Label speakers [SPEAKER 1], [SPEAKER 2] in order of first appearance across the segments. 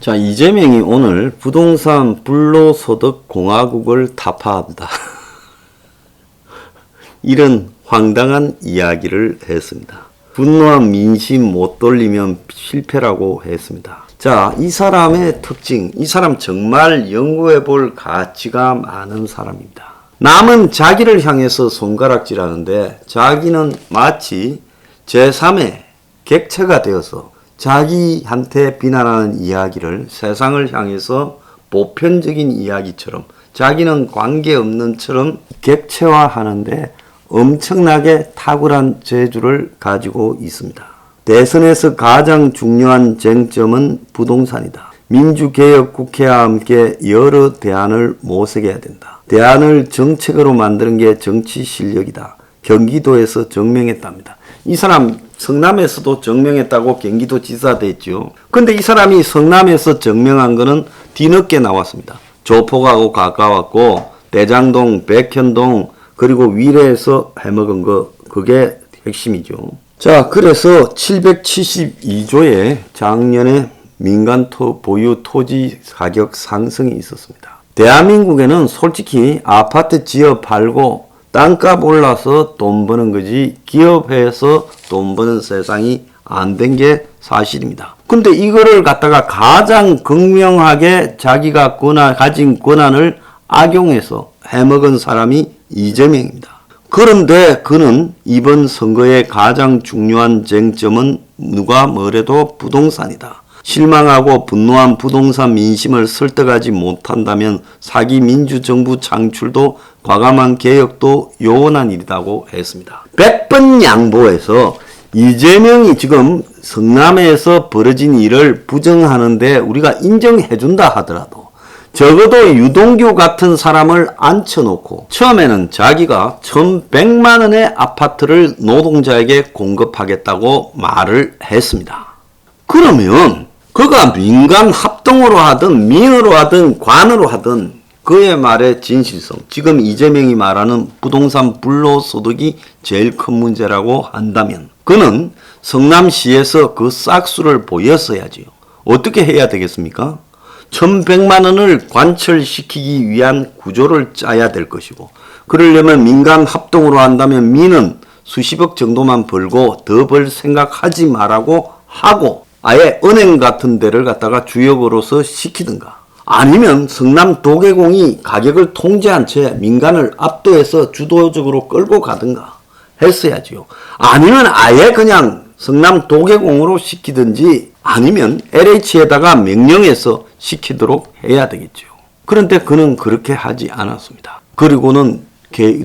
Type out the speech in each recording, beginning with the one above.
[SPEAKER 1] 자, 이재명이 오늘 부동산 불로소득 공화국을 타파한다. 이런 황당한 이야기를 했습니다. 분노한 민심 못 돌리면 실패라고 했습니다. 자, 이 사람의 특징, 이 사람 정말 연구해 볼 가치가 많은 사람입니다. 남은 자기를 향해서 손가락질하는데 자기는 마치 제3의 객체가 되어서 자기한테 비난하는 이야기를 세상을 향해서 보편적인 이야기처럼 자기는 관계없는처럼 객체화하는데 엄청나게 탁월한 재주를 가지고 있습니다. 대선에서 가장 중요한 쟁점은 부동산이다. 민주개혁 국회와 함께 여러 대안을 모색해야 된다. 대안을 정책으로 만드는 게 정치 실력이다. 경기도에서 증명했답니다. 이 사람 성남에서도 증명했다고 경기도지사 됐죠. 근데 이 사람이 성남에서 증명한 거는 뒤늦게 나왔습니다. 조폭하고 가까웠고 대장동, 백현동 그리고 위례에서 해먹은 거 그게 핵심이죠. 자, 그래서 772조에 작년에 민간 보유 토지 가격 상승이 있었습니다. 대한민국에는 솔직히 아파트 지어 팔고 땅값 올라서 돈 버는 거지 기업해서 돈 버는 세상이 안 된 게 사실입니다. 근데 이거를 갖다가 가장 극명하게 자기가 가진 권한을 악용해서 해먹은 사람이 이재명입니다. 그런데 그는 이번 선거의 가장 중요한 쟁점은 누가 뭐래도 부동산이다. 실망하고 분노한 부동산 민심을 설득하지 못한다면 사기 민주정부 창출도 과감한 개혁도 요원한 일이라고 했습니다. 100번 양보해서 이재명이 지금 성남에서 벌어진 일을 부정하는데 우리가 인정해준다 하더라도 적어도 유동규 같은 사람을 앉혀놓고 처음에는 자기가 1100만 원의 아파트를 노동자에게 공급하겠다고 말을 했습니다. 그러면 그가 민간 합동으로 하든 민으로 하든 관으로 하든 그의 말의 진실성, 지금 이재명이 말하는 부동산 불로소득이 제일 큰 문제라고 한다면 그는 성남시에서 그 싹수를 보였어야지요. 어떻게 해야 되겠습니까? 1100만 원을 관철시키기 위한 구조를 짜야 될 것이고 그러려면 민간 합동으로 한다면 민은 수십억 정도만 벌고 더 벌 생각하지 말라고 하고 아예 은행 같은 데를 갖다가 주역으로서 시키든가 아니면 성남 도계공이 가격을 통제한 채 민간을 압도해서 주도적으로 끌고 가든가 했어야지요. 아니면 아예 그냥 성남 도계공으로 시키든지 아니면 LH에다가 명령해서 시키도록 해야 되겠죠. 그런데 그는 그렇게 하지 않았습니다. 그리고는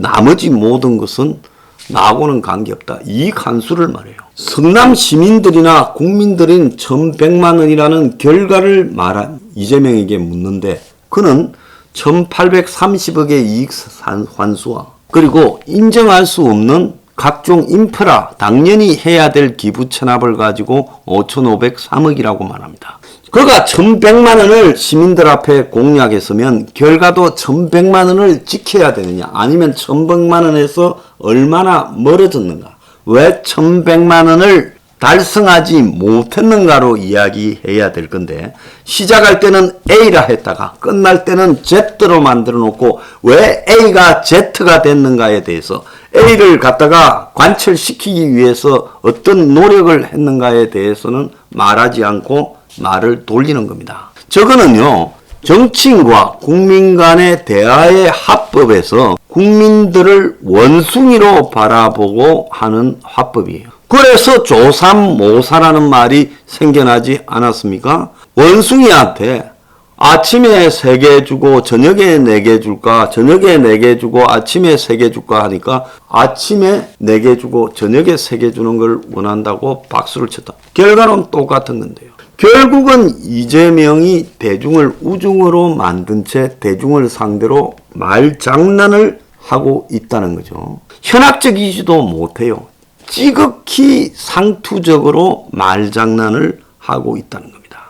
[SPEAKER 1] 나머지 모든 것은 나하고는 관계없다. 이익 환수를 말해요. 성남 시민들이나 국민들인 1100만 원이라는 결과를 말한 이재명에게 묻는데 그는 1830억의 이익 환수와 그리고 인정할 수 없는 각종 인프라 당연히 해야 될 기부 체납을 가지고 5503억이라고 말합니다. 그가 1100만 원을 시민들 앞에 공약했으면 결과도 1100만 원을 지켜야 되느냐 아니면 1100만 원에서 얼마나 멀어졌는가 왜 1100만 원을 달성하지 못했는가로 이야기해야 될 건데 시작할 때는 A라 했다가 끝날 때는 Z로 만들어 놓고 왜 A가 Z가 됐는가에 대해서 A를 갖다가 관철시키기 위해서 어떤 노력을 했는가에 대해서는 말하지 않고 말을 돌리는 겁니다. 저거는요 정치인과 국민 간의 대화의 화법에서 국민들을 원숭이로 바라보고 하는 화법이에요. 그래서 조삼모사라는 말이 생겨나지 않았습니까? 원숭이한테 아침에 3개 주고 저녁에 4개 줄까? 저녁에 4개 주고 아침에 3개 줄까? 하니까 아침에 4개 주고 저녁에 3개 주는 걸 원한다고 박수를 쳤다. 결과는 똑같은 건데요. 결국은 이재명이 대중을 우중으로 만든 채 대중을 상대로 말장난을 하고 있다는 거죠. 현학적이지도 못해요. 지극히 상투적으로 말장난을 하고 있다는 겁니다.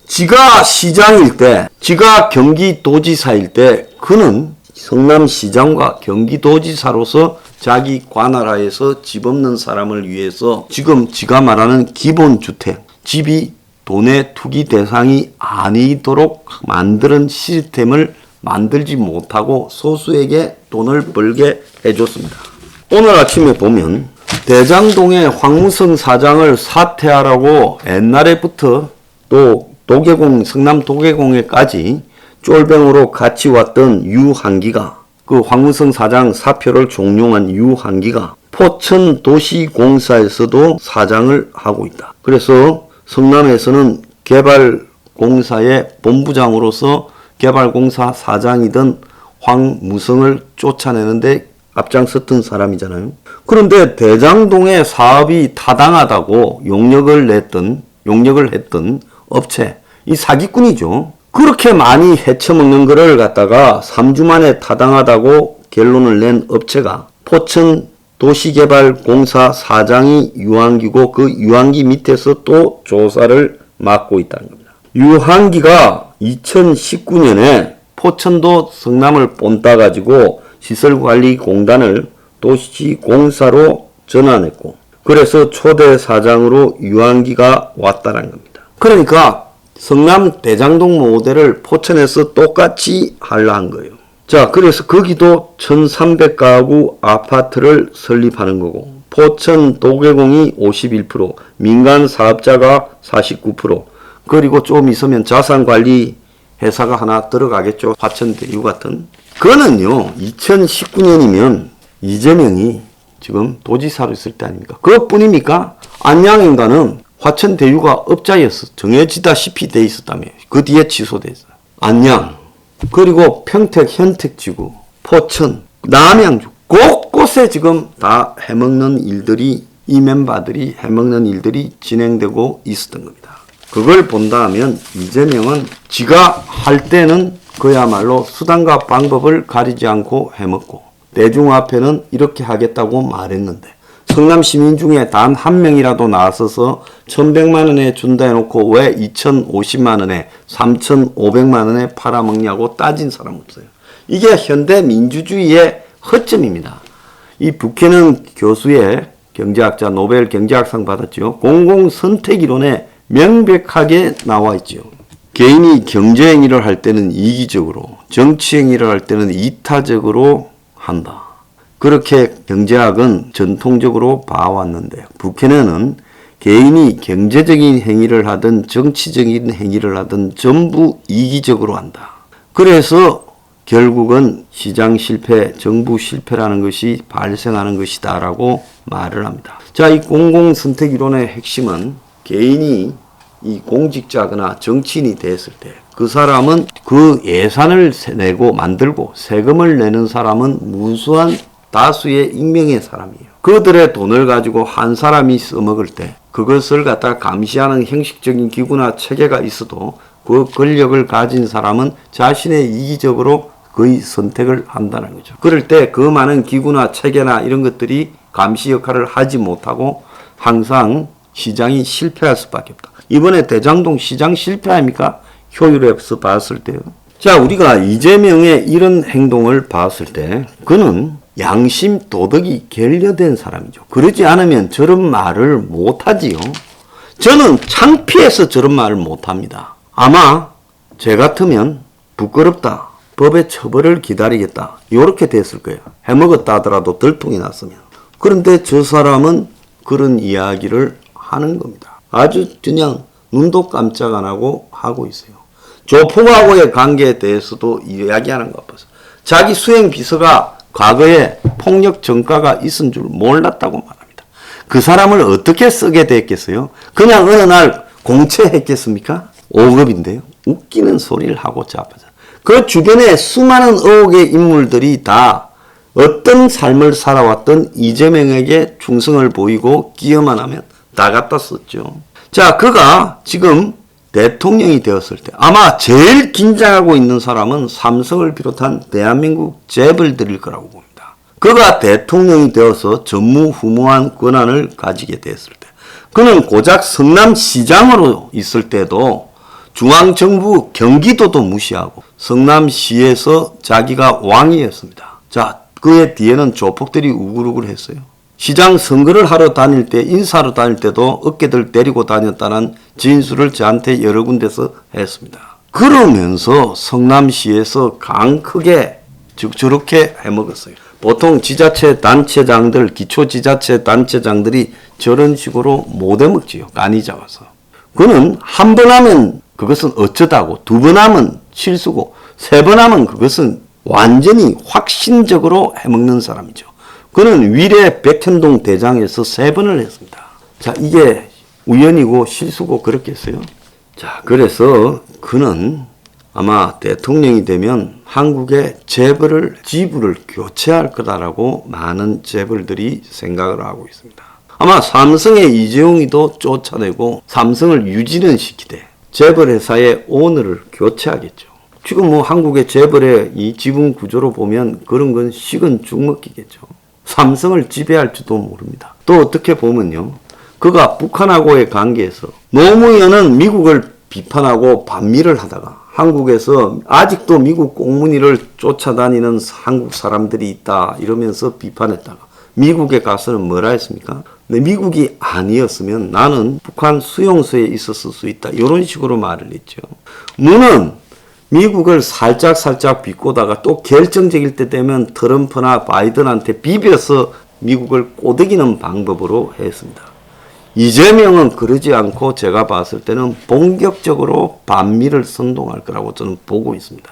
[SPEAKER 1] 지가 시장일 때, 지가 경기도지사일 때 그는 성남시장과 경기도지사로서 자기 관할하에서 집 없는 사람을 위해서 지금 지가 말하는 기본주택, 집이 돈의 투기 대상이 아니도록 만드는 시스템을 만들지 못하고 소수에게 돈을 벌게 해줬습니다. 오늘 아침에 보면 대장동의 황무성 사장을 사퇴하라고 옛날에부터 또 성남 도계공에까지 쫄병으로 같이 왔던 유한기가, 그 황무성 사장 사표를 종용한 유한기가 포천도시공사에서도 사장을 하고 있다. 그래서 성남에서는 개발공사의 본부장으로서 개발공사 사장이던 황무성을 쫓아내는데 앞장섰던 사람이잖아요. 그런데 대장동의 사업이 타당하다고 용역을 했던 업체, 이 사기꾼이죠. 그렇게 많이 헤쳐먹는 거를 갖다가 3주 만에 타당하다고 결론을 낸 업체가 포천도시개발공사 사장이 유한기고 그 유한기 밑에서 또 조사를 맡고 있다는 겁니다. 유한기가 2019년에 포천도 성남을 본따 가지고 시설관리공단을 도시공사로 전환했고, 그래서 초대 사장으로 유한기가 왔다는 겁니다. 그러니까 성남 대장동 모델을 포천에서 똑같이 하려 한 거예요. 자, 그래서 거기도 1300가구 아파트를 설립하는 거고, 포천 도계공이 51%, 민간 사업자가 49%, 그리고 좀 있으면 자산관리 회사가 하나 들어가겠죠. 화천대유 같은. 그거는요, 2019년이면 이재명이 지금 도지사로 있을 때 아닙니까? 그것뿐입니까? 안양인가는 화천대유가 업자였어. 정해지다시피 돼 있었다며. 그 뒤에 취소됐어요. 안양, 그리고 평택 현택지구, 포천, 남양주, 곳곳에 지금 다 해먹는 일들이, 이 멤버들이 해먹는 일들이 진행되고 있었던 겁니다. 그걸 본다 하면 이재명은 지가 할 때는 그야말로 수단과 방법을 가리지 않고 해먹고, 대중 앞에는 이렇게 하겠다고 말했는데, 성남 시민 중에 단 한 명이라도 나서서 1100만 원에 준다 해놓고 왜 2050만 원에 3500만 원에 팔아먹냐고 따진 사람 없어요. 이게 현대 민주주의의 허점입니다. 이 부캐넌 교수의 경제학자, 노벨 경제학상 받았죠. 공공선택이론에 명백하게 나와 있죠. 개인이 경제행위를 할 때는 이기적으로, 정치행위를 할 때는 이타적으로 한다. 그렇게 경제학은 전통적으로 봐왔는데, 부캐넌은 개인이 경제적인 행위를 하든 정치적인 행위를 하든 전부 이기적으로 한다. 그래서 결국은 시장 실패, 정부 실패라는 것이 발생하는 것이다 라고 말을 합니다. 자, 이 공공선택 이론의 핵심은 개인이 이 공직자거나 정치인이 됐을 때 그 사람은 그 예산을 내고 만들고 세금을 내는 사람은 무수한 다수의 익명의 사람이에요. 그들의 돈을 가지고 한 사람이 써먹을 때 그것을 갖다 감시하는 형식적인 기구나 체계가 있어도 그 권력을 가진 사람은 자신의 이기적으로 거의 선택을 한다는 거죠. 그럴 때 그 많은 기구나 체계나 이런 것들이 감시 역할을 하지 못하고 항상 시장이 실패할 수밖에 없다. 이번에 대장동 시장 실패 아닙니까? 효율에서 봤을 때요. 자, 우리가 이재명의 이런 행동을 봤을 때 그는 양심, 도덕이 결여된 사람이죠. 그러지 않으면 저런 말을 못하지요. 저는 창피해서 저런 말을 못합니다. 아마 제 같으면 부끄럽다, 법의 처벌을 기다리겠다, 이렇게 됐을 거예요. 해먹었다 하더라도 들통이 났으면. 그런데 저 사람은 그런 이야기를 하는 겁니다. 아주 그냥 눈도 깜짝 안 하고 하고 있어요. 조폭하고의 관계에 대해서도 이야기하는 것 같아서 자기 수행 비서가 과거에 폭력 전과가 있은 줄 몰랐다고 말합니다. 그 사람을 어떻게 쓰게 됐겠어요? 그냥 어느 날 공채했겠습니까? 5급인데요. 웃기는 소리를 하고 자빠져. 그 주변에 수많은 의혹의 인물들이 다 어떤 삶을 살아왔던 이재명에게 충성을 보이고 기여만 하면 다 갖다 썼죠. 자, 그가 지금 대통령이 되었을 때 아마 제일 긴장하고 있는 사람은 삼성을 비롯한 대한민국 재벌들일 거라고 봅니다. 그가 대통령이 되어서 전무후무한 권한을 가지게 됐을 때, 그는 고작 성남시장으로 있을 때도 중앙정부 경기도도 무시하고 성남시에서 자기가 왕이었습니다. 자, 그의 뒤에는 조폭들이 우글우글 했어요. 시장 선거를 하러 다닐 때, 인사하러 다닐 때도 어깨들 데리고 다녔다는 진술을 저한테 여러 군데서 했습니다. 그러면서 성남시에서 강 크게 저렇게 해먹었어요. 보통 지자체 단체장들, 기초지자체 단체장들이 저런 식으로 못 해먹지요. 간이 작아서. 그는 한 번 하면 그것은 어쩌다고, 두 번 하면 실수고, 세 번 하면 그것은 완전히 확신적으로 해먹는 사람이죠. 그는 위례 백현동 대장에서 3번을 했습니다. 자, 이게 우연이고 실수고 그렇겠어요? 자, 그래서 그는 아마 대통령이 되면 한국의 재벌을, 지부를 교체할 거다라고 많은 재벌들이 생각을 하고 있습니다. 아마 삼성의 이재용이도 쫓아내고 삼성을 유지는 시키되 재벌 회사의 오너를 교체하겠죠. 지금 뭐 한국의 재벌의 이 지분 구조로 보면 그런 건 식은 죽 먹기겠죠. 삼성을 지배할지도 모릅니다. 또 어떻게 보면요. 그가 북한하고의 관계에서 노무현은 미국을 비판하고 반미를 하다가 한국에서 아직도 미국 꽁무니를 쫓아다니는 한국 사람들이 있다 이러면서 비판했다가 미국에 가서는 뭐라 했습니까? 근데 미국이 아니었으면 나는 북한 수용소에 있었을 수 있다. 이런 식으로 말을 했죠. 문은 미국을 살짝 비꼬다가 또 결정적일 때 되면 트럼프나 바이든한테 비벼서 미국을 꼬드기는 방법으로 했습니다. 이재명은 그러지 않고 제가 봤을 때는 본격적으로 반미를 선동할 거라고 저는 보고 있습니다.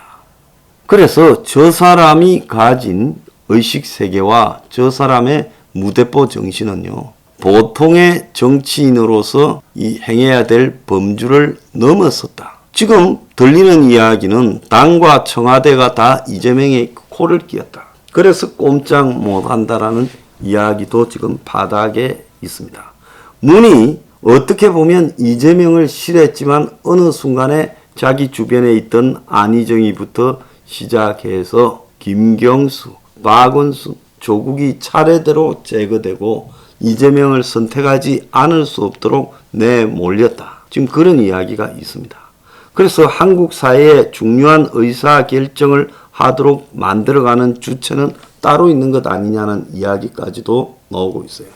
[SPEAKER 1] 그래서 저 사람이 가진 의식세계와 저 사람의 무대포 정신은요, 보통의 정치인으로서 이 행해야 될 범주를 넘어섰다. 지금 들리는 이야기는 당과 청와대가 다 이재명의 코를 끼었다. 그래서 꼼짝 못한다라는 이야기도 지금 바닥에 있습니다. 문이 어떻게 보면 이재명을 싫어했지만 어느 순간에 자기 주변에 있던 안희정이부터 시작해서 김경수, 박원순, 조국이 차례대로 제거되고 이재명을 선택하지 않을 수 없도록 내몰렸다. 지금 그런 이야기가 있습니다. 그래서 한국 사회에 중요한 의사결정을 하도록 만들어가는 주체는 따로 있는 것 아니냐는 이야기까지도 나오고 있어요.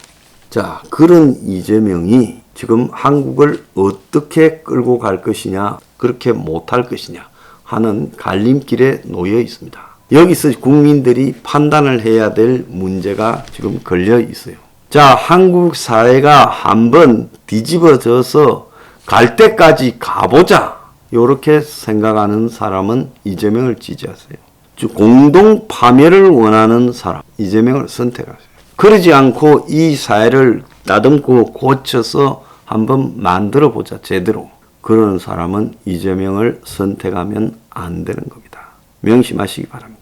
[SPEAKER 1] 자, 그런 이재명이 지금 한국을 어떻게 끌고 갈 것이냐, 그렇게 못할 것이냐 하는 갈림길에 놓여 있습니다. 여기서 국민들이 판단을 해야 될 문제가 지금 걸려 있어요. 자, 한국 사회가 한번 뒤집어져서 갈 때까지 가보자. 이렇게 생각하는 사람은 이재명을 지지하세요. 즉 공동 파멸을 원하는 사람, 이재명을 선택하세요. 그러지 않고 이 사회를 다듬고 고쳐서 한번 만들어보자, 제대로. 그런 사람은 이재명을 선택하면 안 되는 겁니다. 명심하시기 바랍니다.